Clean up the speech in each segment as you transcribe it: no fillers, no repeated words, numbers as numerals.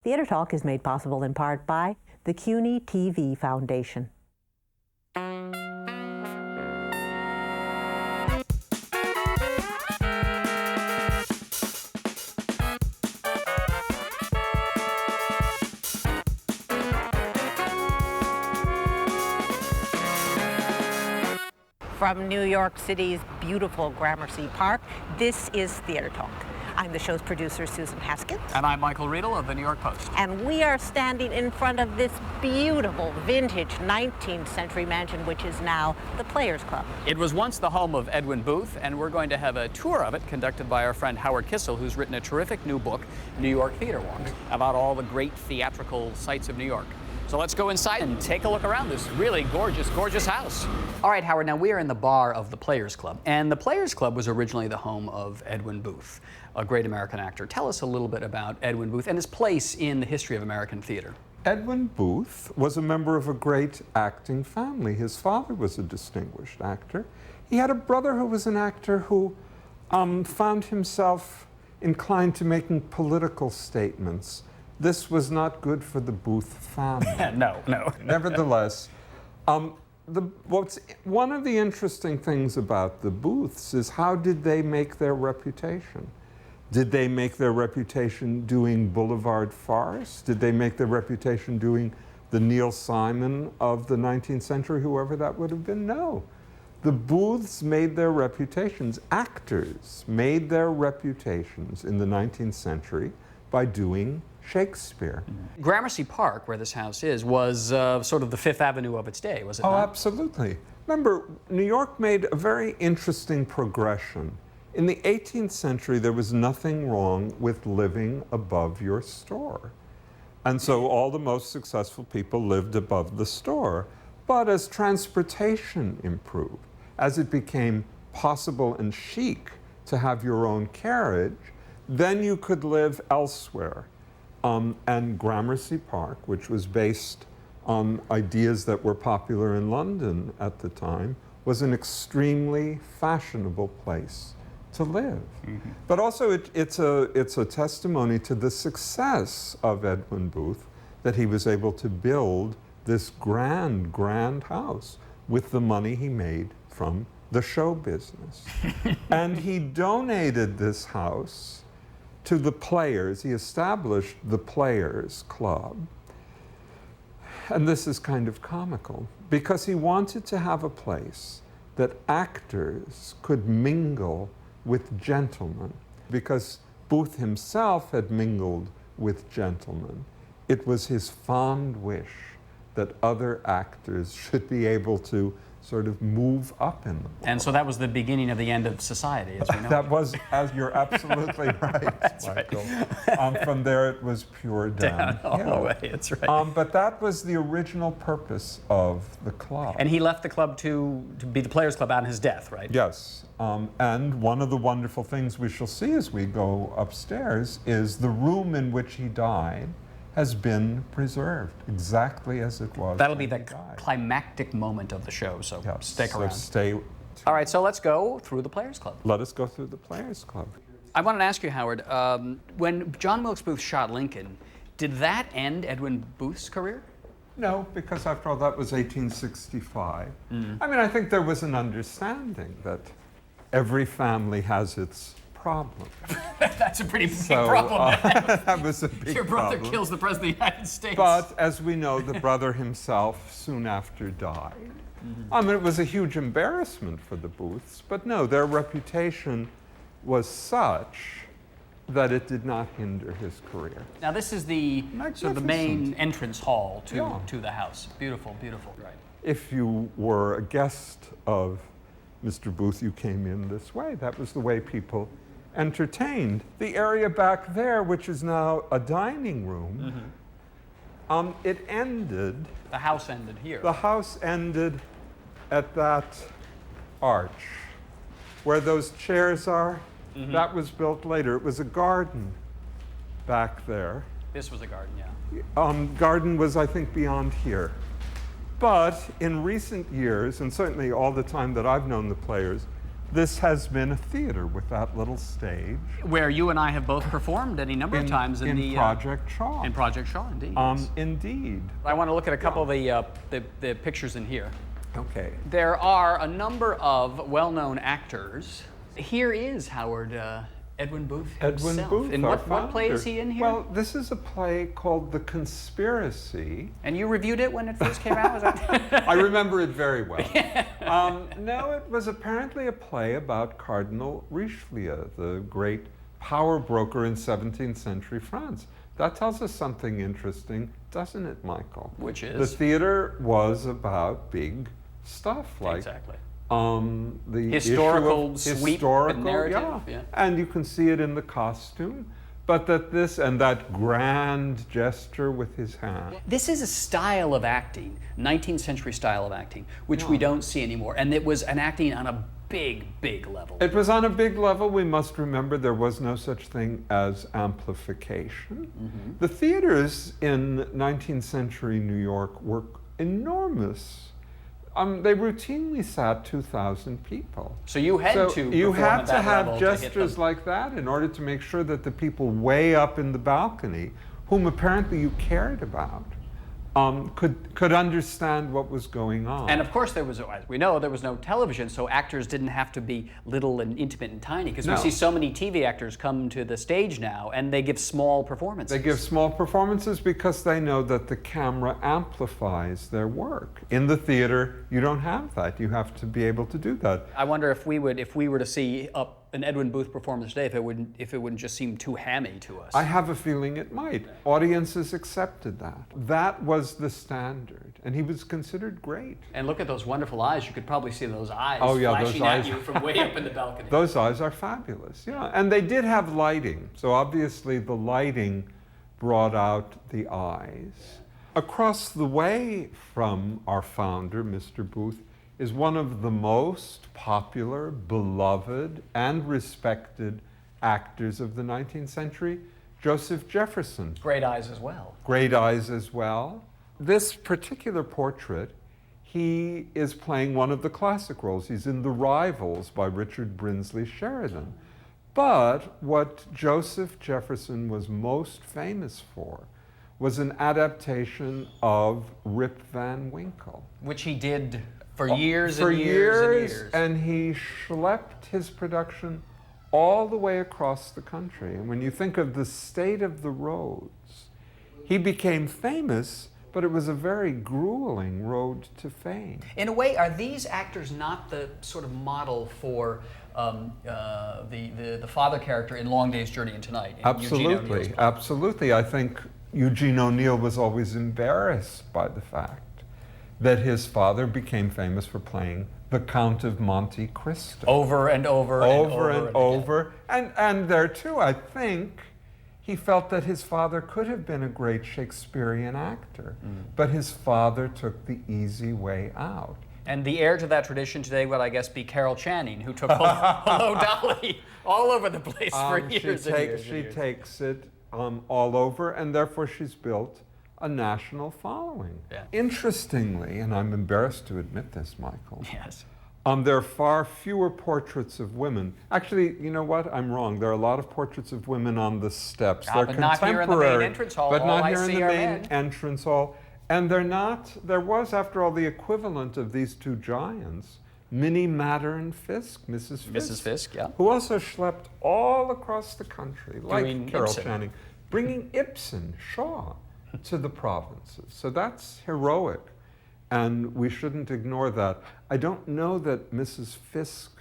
Theater Talk is made possible in part by the CUNY TV Foundation. From New York City's beautiful Gramercy Park, this is Theater Talk. I'm the show's producer, Susan Haskins. And I'm Michael Riedel of the New York Post. And we are standing in front of this beautiful vintage 19th century mansion, which is now the Players Club. It was once the home of Edwin Booth, and we're going to have a tour of it conducted by our friend Howard Kissel, who's written a terrific new book, New York Theater Walks, about all the great theatrical sites of New York. So let's go inside and take a look around this really gorgeous, gorgeous house. All right, Howard, now we are in the bar of the Players Club. And the Players Club was originally the home of Edwin Booth, a great American actor. Tell us a little bit about Edwin Booth and his place in the history of American theater. Edwin Booth was a member of a great acting family. His father was a distinguished actor. He had a brother who was an actor who found himself inclined to making political statements. This was not good for the Booth family. No. Nevertheless, one of the interesting things about the Booths is how did they make their reputation? Did they make their reputation doing boulevard farce? Did they make their reputation doing the Neil Simon of the 19th century, whoever that would have been? No. The Booths made their reputations, actors made their reputations in the 19th century by doing Shakespeare. Gramercy Park, where this house is, was sort of the Fifth Avenue of its day, was it not? Oh, absolutely. Remember, New York made a very interesting progression. In the 18th century, there was nothing wrong with living above your store. And so all the most successful people lived above the store. But as transportation improved, as it became possible and chic to have your own carriage, then you could live elsewhere. And Gramercy Park, which was based on ideas that were popular in London at the time, was an extremely fashionable place to live. Mm-hmm. But also it's a testimony to the success of Edwin Booth that he was able to build this grand, grand house with the money he made from the show business. And he donated this house to the Players. He established the Players Club. And this is kind of comical, because he wanted to have a place that actors could mingle with gentlemen. Because Booth himself had mingled with gentlemen, it was his fond wish that other actors should be able to sort of move up in the world. And so that was the beginning of the end of society, as we know. That was, as you're absolutely right, That's Michael. Right. From there, it was pure downhill. All the way, that's right. But that was the original purpose of the club. And he left the club to be the Players Club on his death, right? Yes. And one of the wonderful things we shall see as we go upstairs is the room in which he died has been preserved exactly as it was. That'll be the climactic moment of the show, so stick around. Stay. All right, so let's go through the Players Club. Let us go through the Players Club. I wanted to ask you, Howard, when John Wilkes Booth shot Lincoln, did that end Edwin Booth's career? No, because after all, that was 1865. I mean, I think there was an understanding that every family has its problem. That's a pretty big problem. That was a big Your brother problem. kills the President of the United States. But as we know, the brother himself soon after died. I mean, it was a huge embarrassment for the Booths, but no, their reputation was such that it did not hinder his career. Now this is the sort of the main entrance hall to the house. Beautiful, beautiful. Right. If you were a guest of Mr. Booth, you came in this way. That was the way people entertained. The area back there, which is now a dining room, it ended. The house ended here. The house ended at that arch. Where those chairs are, that was built later. It was a garden back there. This was a garden, yeah. Garden was, I think, beyond here. But in recent years, and certainly all the time that I've known the Players, This has been a theater with that little stage. Where you and I have both performed any number of times in the Project Shaw. In Project Shaw, indeed. Yes. Indeed. I want to look at a couple of the pictures in here. Okay. There are a number of well-known actors. Here is Howard Edwin Booth himself. Edwin Booth, And what play is he in here? Well, this is a play called The Conspiracy. And you reviewed it when it first came out? Was that? I remember it very well. No, it was apparently a play about Cardinal Richelieu, the great power broker in 17th century France. That tells us something interesting, doesn't it, Michael? Which is? The theater was about big stuff, like Exactly. The Historical issue of sweep historical, and narrative, yeah. And you can see it in the costume, but that this and that grand gesture with his hand. This is a style of acting, 19th century style of acting, which we don't see anymore. And it was an acting on a big, big level. It was on a big level. We must remember there was no such thing as amplification. The theaters in 19th century New York were enormous. They routinely sat 2,000 people. So you had to you perform had at to that have level to hit gestures them. like that in order to make sure that the people way up in the balcony, whom apparently you cared about, could understand what was going on. And of course, there was, as we know, there was no television, so actors didn't have to be little and intimate and tiny, because we see so many TV actors come to the stage now, and they give small performances. They give small performances because they know that the camera amplifies their work. In the theater, you don't have that. You have to be able to do that. I wonder if we were to see an Edwin Booth performance today, if it wouldn't just seem too hammy to us. I have a feeling it might. Audiences accepted that. That was the standard, and he was considered great. And look at those wonderful eyes. You could probably see those eyes those flashing at eyes. you from way up in the balcony. Those eyes are fabulous, yeah. And they did have lighting, so obviously the lighting brought out the eyes. Across the way from our founder, Mr. Booth, is one of the most popular, beloved, and respected actors of the 19th century, Joseph Jefferson. Great eyes as well. Great eyes as well. This particular portrait, he is playing one of the classic roles. He's in The Rivals by Richard Brinsley Sheridan. But what Joseph Jefferson was most famous for was an adaptation of Rip Van Winkle. Which he did for years For and years and years. and he schlepped his production all the way across the country. And when you think of the state of the roads, he became famous, but it was a very grueling road to fame. In a way, are these actors not the sort of model for the father character in Long Day's Journey into Night? Absolutely, absolutely. I think Eugene O'Neill was always embarrassed by the fact that his father became famous for playing the Count of Monte Cristo. Over and over and over. And there too, I think, he felt that his father could have been a great Shakespearean actor, but his father took the easy way out. And the heir to that tradition today would, I guess, be Carol Channing, who took Hello, Dolly all over the place for years and years. She takes it all over, and therefore she's built a national following. Yeah. Interestingly, and I'm embarrassed to admit this, Michael, Yes. there are far fewer portraits of women. Actually, you know what? I'm wrong. There are a lot of portraits of women on the steps. They're but not here in the main entrance hall. But All not I here in see the are main men. entrance hall. And they're not, there was, after all, the equivalent of these two giants, Minnie Mattern Fisk, Mrs. Fisk. Mrs. Fisk, yeah. Who also schlepped all across the country, like Doing Carol Ibsen. Channing, bringing Ibsen, Shaw, to the provinces. So that's heroic, and we shouldn't ignore that. I don't know that Mrs. Fisk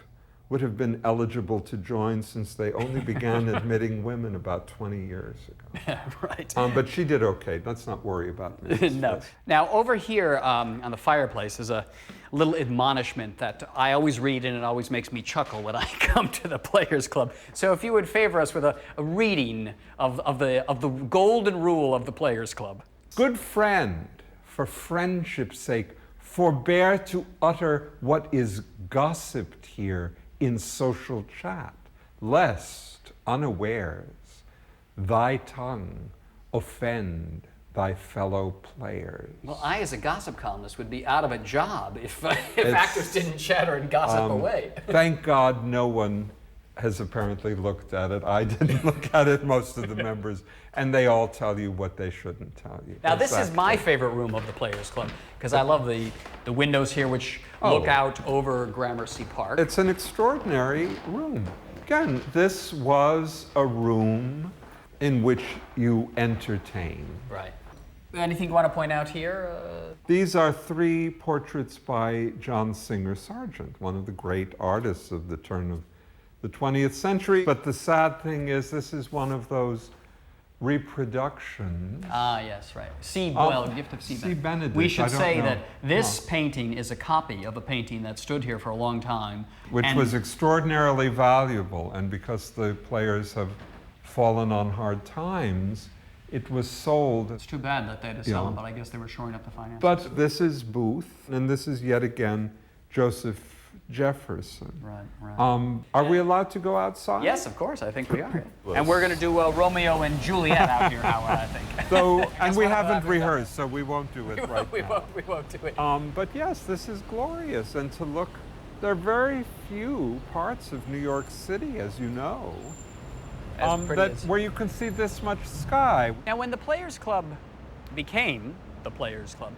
would have been eligible to join, since they only began admitting women about 20 years ago. Right. But she did okay. Let's not worry about Mrs. No. Fisk. Now, over here on the fireplace is a little admonishment that I always read, and it always makes me chuckle when I come to the Players Club. So if you would favor us with a reading of the golden rule of the Players Club. Good friend, for friendship's sake, forbear to utter what is gossiped here in social chat, lest, unawares, thy tongue offend thy fellow players. Well, I, as a gossip columnist, would be out of a job if actors didn't chatter and gossip away. Thank God no one has apparently looked at it. I didn't look at it, most of the members, and they all tell you what they shouldn't tell you. Now, this is my favorite room of the Players Club, because I love the windows here, which look out over Gramercy Park. It's an extraordinary room. Again, this was a room in which you entertain. Right. Anything you want to point out here? These are 3 portraits by John Singer Sargent, one of the great artists of the turn of the 20th century. But the sad thing is, this is one of those reproductions. Ah, yes, right. Gift of C. Benedict. We should say that this painting is a copy of a painting that stood here for a long time. Which was extraordinarily valuable, and because the players have fallen on hard times, it was sold. It's too bad that they had to sell them, but I guess they were shoring up the finances. But this is Booth, and this is yet again Joseph Jefferson. Right. Are we allowed to go outside? Yes, of course, I think we are. And we're going to do Romeo and Juliet out here, Howard, I think. So, and we haven't rehearsed, so we won't do it right now. We won't do it. But yes, this is glorious, and to look, there are very few parts of New York City, as you know, where you can see this much sky. Now, when the Players Club became the Players Club,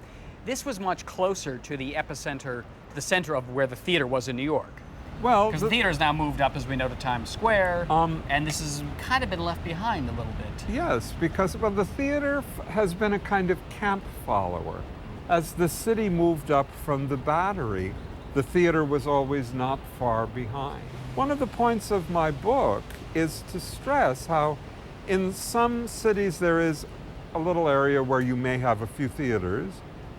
this was much closer to the epicenter, the center of where the theater was in New York. Well, because the theater's now moved up, as we know, to Times Square, and this has kind of been left behind a little bit. Yes, because, well, the theater has been a kind of camp follower. As the city moved up from the Battery, the theater was always not far behind. One of the points of my book is to stress how in some cities there is a little area where you may have a few theaters,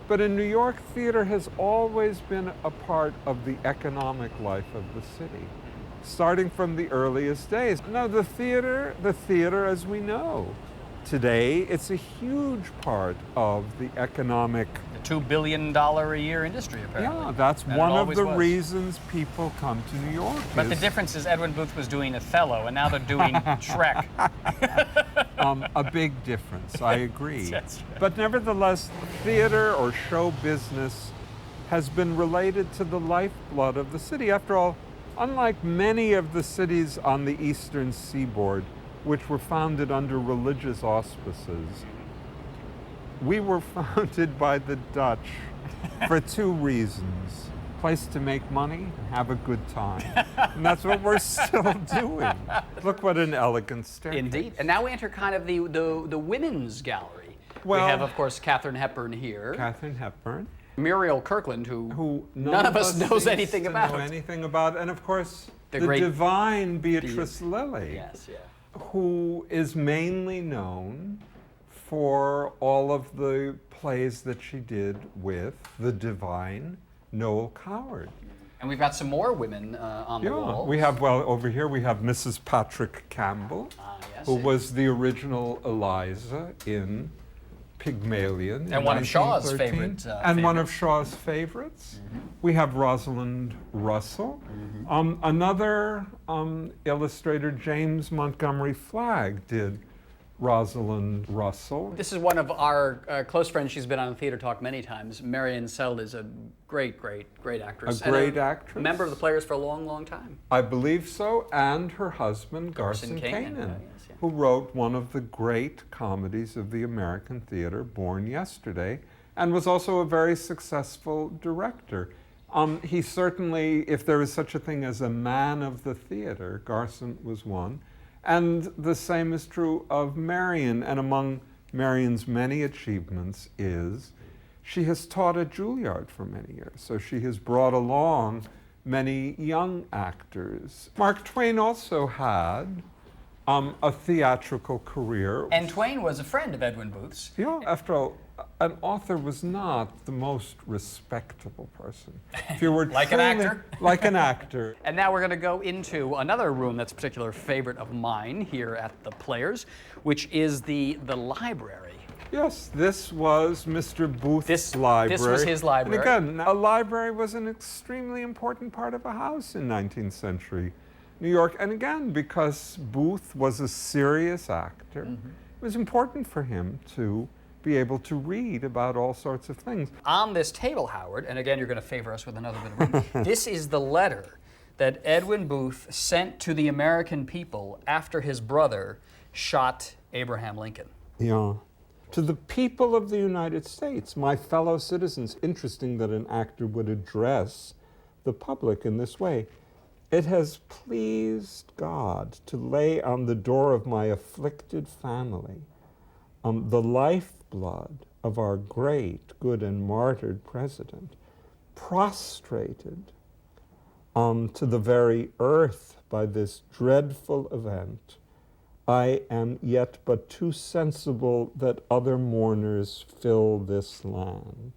but in New York, theater has always been a part of the economic life of the city, starting from the earliest days. Now, the theater, as we know, today, it's a huge part of the economic... The $2 billion a year industry, apparently. Yeah, that's one of the reasons people come to New York. But the difference is Edwin Booth was doing Othello, and now they're doing Shrek. A big difference, I agree. That's right. But nevertheless, theater or show business has been related to the lifeblood of the city. After all, unlike many of the cities on the eastern seaboard, which were founded under religious auspices, we were founded by the Dutch for 2 reasons. Place to make money and have a good time. And that's what we're still doing. Look what an elegant staircase. Indeed. And now we enter kind of the women's gallery. Well, we have, of course, Katharine Hepburn here. Katharine Hepburn. Muriel Kirkland, who none of us knows anything about. And of course, the great divine Beatrice Lillie. Yes, yeah. Who is mainly known for all of the plays that she did with the divine Noel Coward. And we've got some more women on the wall. We have, well, over here we have Mrs. Patrick Campbell, who was the original Eliza in Pygmalion. And one of Shaw's favorites. One of Shaw's favorites. We have Rosalind Russell. Another illustrator, James Montgomery Flagg, did Rosalind Russell. This is one of our close friends. She's been on Theater Talk many times. Marion Seld is a great actress. A great actress. Member of the Players for a long, long time. I believe so, and her husband, Garson Kanin, who wrote one of the great comedies of the American theater, Born Yesterday, and was also a very successful director. He certainly, if there is such a thing as a man of the theater, Garson was one. And the same is true of Marion, and among Marion's many achievements is she has taught at Juilliard for many years, so she has brought along many young actors. Mark Twain also had a theatrical career. And Twain was a friend of Edwin Booth's. Yeah, after all, an author was not the most respectable person. If you were like an actor? Like an actor. And now we're going to go into another room that's a particular favorite of mine here at the Players, which is the library. Yes, this was Mr. Booth's library. This was his library. And again, a library was an extremely important part of a house in 19th century New York. And again, because Booth was a serious actor, it was important for him to be able to read about all sorts of things. On this table, Howard, and again, you're going to favor us with another bit of room, this is the letter that Edwin Booth sent to the American people after his brother shot Abraham Lincoln. Yeah. To the people of the United States, my fellow citizens. Interesting that an actor would address the public in this way. It has pleased God to lay on the door of my afflicted family the lifeblood of our great, good, and martyred president, prostrated to the very earth by this dreadful event. I am yet but too sensible that other mourners fill this land.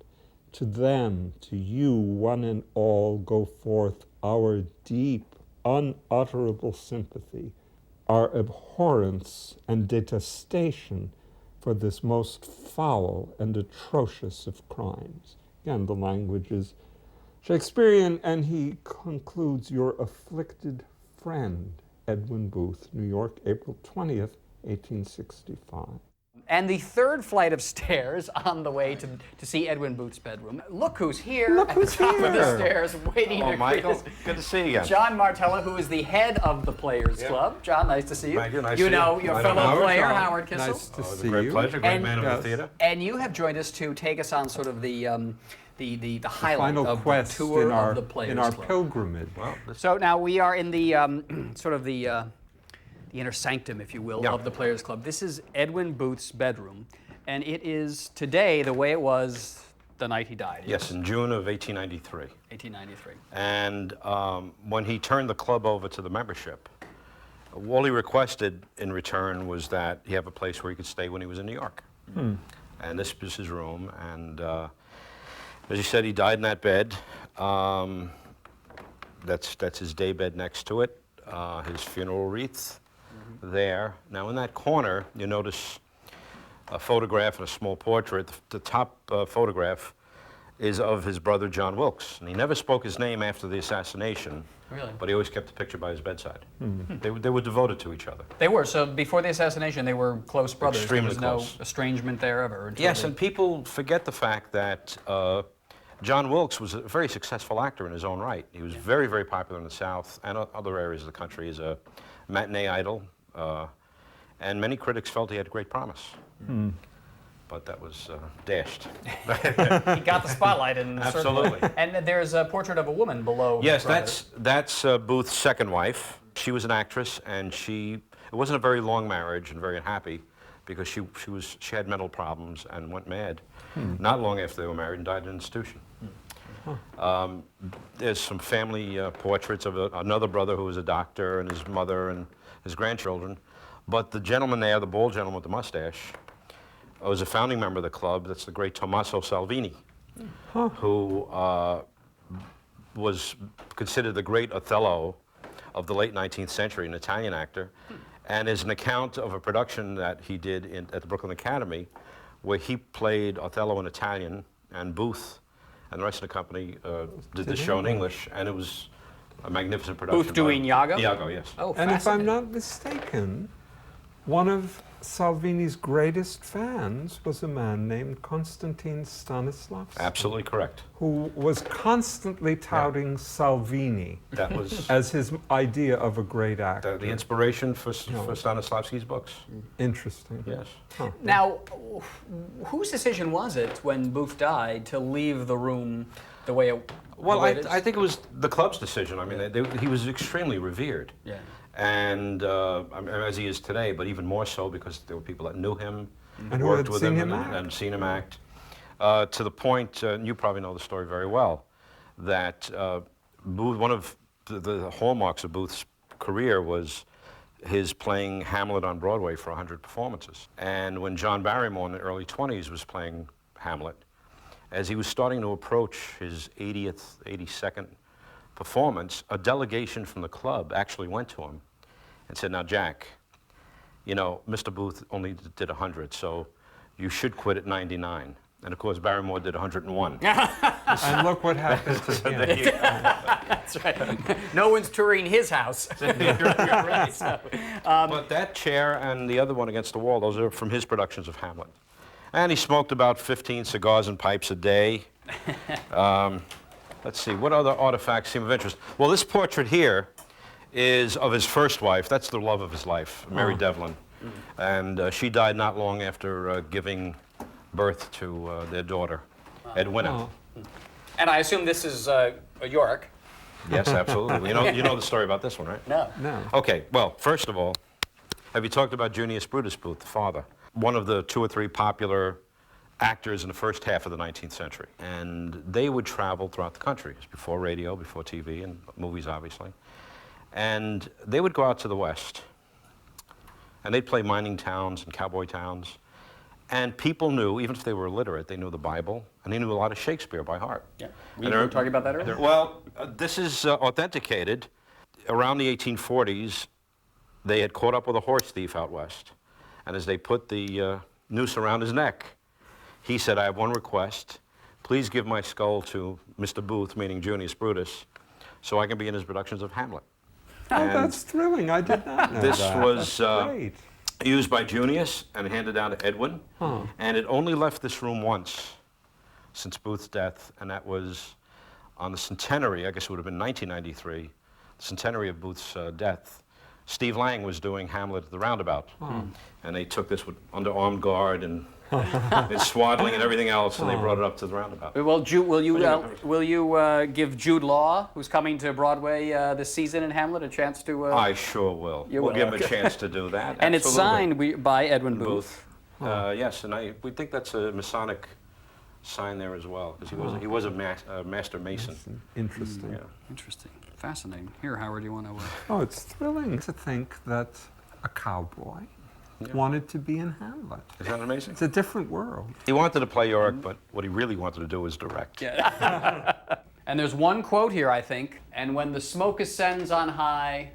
To them, to you, one and all, go forth our deep, unutterable sympathy, our abhorrence and detestation for this most foul and atrocious of crimes. Again, the language is Shakespearean, and he concludes, your afflicted friend, Edwin Booth, New York, April 20th, 1865. And the third flight of stairs on the way to see Edwin Booth's bedroom. Look who's here Look at who's the top here. of the stairs waiting to greet Michael, us. good to see you again. John Martello, who is the head of the Players Club. John, nice to see you. Thank you, nice you to know see you. your I fellow know player, John. Howard Kissel. Nice to see Great you. pleasure, great And- man of Yes. the theater. And you have joined us to take us on sort of the highlight Final of the quest tour in our, of the Players in our Club. pilgrimage. Well, So now we are in the sort of the inner sanctum, if you will, Yeah. of the Players Club. This is Edwin Booth's bedroom, and it is today the way it was the night he died. yes, in June of 1893. 1893. And when he turned the club over to the membership, all he requested in return was that he have a place where he could stay when he was in New York. And this was his room, and as he said, he died in that bed. That's his day bed next to it, his funeral wreath there. Now in that corner, you notice a photograph and a small portrait. The top photograph is of his brother John Wilkes, and he never spoke his name after the assassination. Really? But he always kept the picture by his bedside. They were devoted to each other. They were. So before the assassination, they were close brothers. Extremely there was close. no estrangement there ever. until Yes, they- and people forget the fact that John Wilkes was a very successful actor in his own right. He was very, very popular in the South and other areas of the country as a matinee idol, and many critics felt he had great promise. But that was dashed. he got the spotlight and Absolutely. And there's a portrait of a woman below. his Yes, brother. that's Booth's second wife. She was an actress, and it wasn't a very long marriage and very unhappy, because she had mental problems and went mad not long after they were married and died in an institution. There's some family portraits of another brother who was a doctor, and his mother and his grandchildren. But the gentleman there, the bald gentleman with the mustache, was a founding member of the club. That's the great Tommaso Salvini, who was considered the great Othello of the late 19th century, an Italian actor, and is an account of a production that he did at the Brooklyn Academy, where he played Othello in Italian, and Booth and the rest of the company did the show in English, and it was a magnificent production. Booth doing Iago? Iago, yes. Oh, And if I'm fascinating. not mistaken, one of Salvini's greatest fans was a man named Konstantin Stanislavski, Absolutely correct. who was constantly touting Salvini That was as his idea of a great actor. the inspiration for Stanislavski's books. Interesting. Yes. Now, whose decision was it when Booth died to leave the room the way it? Well, the way it is? I think it was the club's decision. I mean, he was extremely revered. Yeah. And I mean, as he is today, but even more so because there were people that knew him, And who worked had with seen him, him act. and seen him act, to the point, and you probably know the story very well, that Booth, one of the hallmarks of Booth's career was his playing Hamlet on Broadway for 100 performances. And when John Barrymore in the early 20s was playing Hamlet, as he was starting to approach his 80th, 82nd performance, a delegation from the club actually went to him and said, now, Jack, you know, Mr. Booth only did 100, so you should quit at 99. And of course, Barrymore did 101. And look what happened to him. That's right. No one's touring his house. But that chair and the other one against the wall, those are from his productions of Hamlet. And he smoked about 15 cigars and pipes a day. Let's see, what other artifacts seem of interest? Well, this portrait here is of his first wife. That's the love of his life, Mary Devlin. And she died not long after giving birth to their daughter, Edwina. And I assume this is York. Yes, absolutely. You know the story about this one, right? No. No. Okay, well, first of all, have you talked about Junius Brutus Booth, the father? One of the 2 or 3 popular actors in the first half of the 19th century. And they would travel throughout the country. It's before radio, before TV, and movies, obviously. And they would go out to the West. And they'd play mining towns and cowboy towns. And people knew, even if they were illiterate, they knew the Bible, and they knew a lot of Shakespeare by heart. Yeah. We were talking about that earlier? Well, this is authenticated. Around the 1840s, they had caught up with a horse thief out west. And as they put the noose around his neck, he said, I have one request. Please give my skull to Mr. Booth, meaning Junius Brutus, so I can be in his productions of Hamlet. Oh, that's thrilling. I did not know This that. was Great. used by Junius and handed down to Edwin. And it only left this room once since Booth's death, and that was on the centenary, I guess it would have been 1993, the centenary of Booth's death. Steve Lang was doing Hamlet at the Roundabout, and they took this with under armed guard and swaddling and everything else, and they brought it up to the Roundabout. Well, will you give Jude Law, who's coming to Broadway this season in Hamlet, a chance to... I sure will. We'll give him a chance to do that. And it's Absolutely. signed by Edwin Booth. Yes, and we think that's a Masonic sign there as well, because he was a master mason. Interesting. Yeah. Interesting. Fascinating. Here, Howard, do you want to... Oh, it's thrilling to think that a cowboy wanted to be in Hamlet. Is that amazing? It's a different world. He wanted to play Yorick, but what he really wanted to do was direct. Yeah. And there's one quote here, I think. And when the smoke ascends on high,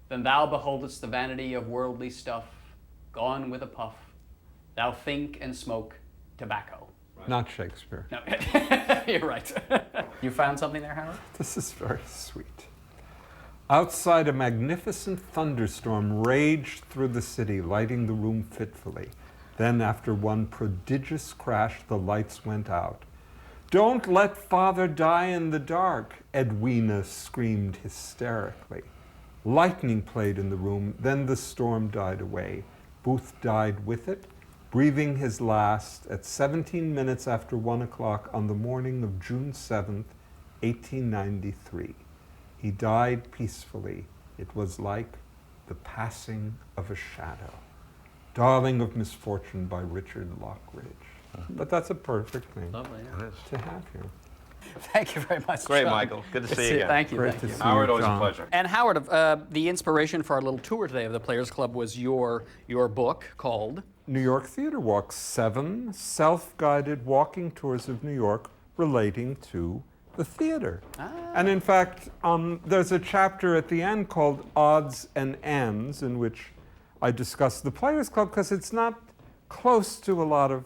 then thou beholdest the vanity of worldly stuff, gone with a puff. Thou think and smoke tobacco. Right. Not Shakespeare. No, you're right. You found something there, Howard? This is very sweet. Outside, a magnificent thunderstorm raged through the city, lighting the room fitfully. Then, after one prodigious crash, the lights went out. Don't let father die in the dark, Edwina screamed hysterically. Lightning played in the room, then the storm died away. Booth died with it, breathing his last at 17 minutes after 1 o'clock on the morning of June 7th, 1893. He died peacefully. It was like the passing of a shadow. Darling of Misfortune by Richard Lockridge. But that's a perfect thing Lovely, to have here. Thank you very much, Great, John. Michael. Good to see you again. Thank you. Great Thank to you. see Howard, you, always a John. pleasure. And Howard, the inspiration for our little tour today of the Players Club was your book called New York Theater Walk, 7 self-guided walking tours of New York relating to the theater. And in fact, there's a chapter at the end called Odds and Ends, in which I discuss the Players Club because it's not close to a lot of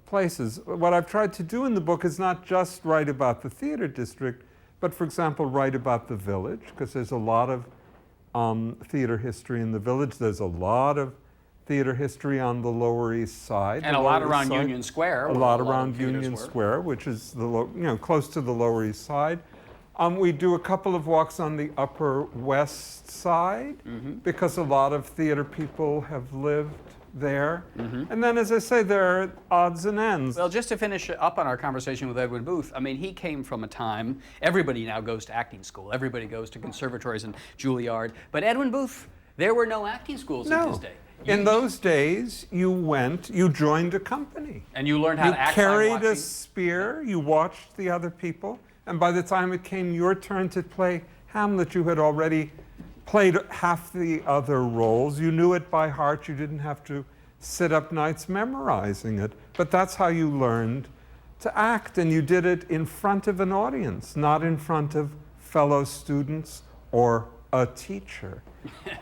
places. What I've tried to do in the book is not just write about the theater district, but for example, write about the village, because there's a lot of theater history in the village. There's a lot of theater history on the Lower East Side. and a lot around Union Square. A where lot of around theaters Union were. Square, which is close to the Lower East Side. We do a couple of walks on the Upper West Side because a lot of theater people have lived there. And then, as I say, there are odds and ends. Well, just to finish up on our conversation with Edwin Booth, I mean, he came from a time, everybody now goes to acting school, everybody goes to conservatories and Juilliard, but Edwin Booth, there were no acting schools in his day. In those days, you joined a company. And you learned how to act by You carried watching. a spear, you watched the other people, and by the time it came your turn to play Hamlet, you had already played half the other roles. You knew it by heart. You didn't have to sit up nights memorizing it. But that's how you learned to act, and you did it in front of an audience, not in front of fellow students or a teacher.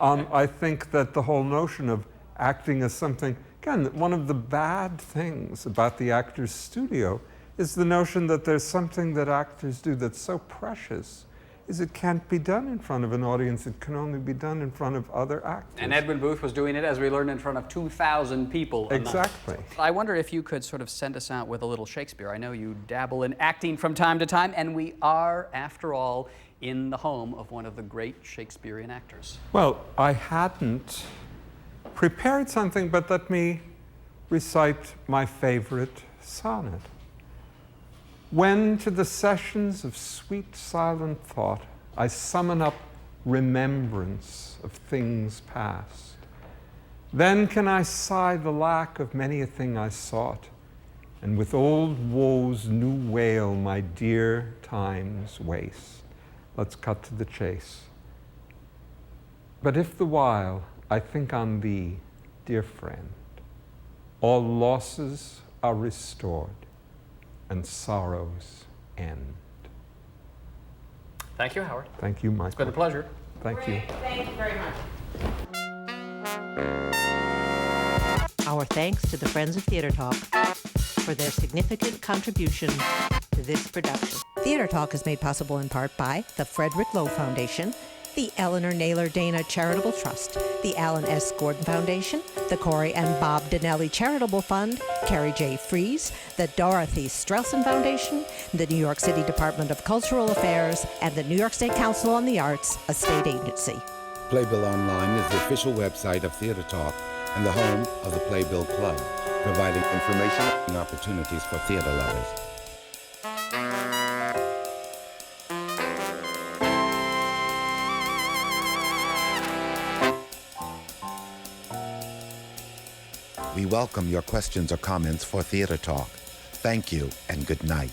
I think that the whole notion of acting as something, again, one of the bad things about the actor's studio is the notion that there's something that actors do that's so precious is it can't be done in front of an audience. It can only be done in front of other actors. And Edwin Booth was doing it, as we learned, in front of 2,000 people. Exactly. I wonder if you could sort of send us out with a little Shakespeare. I know you dabble in acting from time to time, and we are, after all, in the home of one of the great Shakespearean actors. Well, I hadn't prepared something, but let me recite my favorite sonnet. When to the sessions of sweet silent thought I summon up remembrance of things past, then can I sigh the lack of many a thing I sought, and with old woes new wail my dear time's waste. Let's cut to the chase. But if the while I think on thee, dear friend, all losses are restored, and sorrows end. Thank you, Howard. Thank you, Michael. It's been a pleasure. Thank you. Thank you very much. Our thanks to the Friends of Theatre Talk for their significant contribution to this production. Theatre Talk is made possible in part by the Frederick Loewe Foundation, the Eleanor Naylor Dana Charitable Trust, the Alan S. Gordon Foundation, the CORY and Bob Donnelly Charitable Fund, Carrie J. Fries, the Dorothy STRELSIN Foundation, the New York City Department of Cultural Affairs, and the New York State Council on the Arts, a state agency. Playbill Online is the official website of Theatre Talk and the home of the Playbill Club, providing information and opportunities for theatre lovers. We welcome your questions or comments for Theatre Talk. Thank you and good night.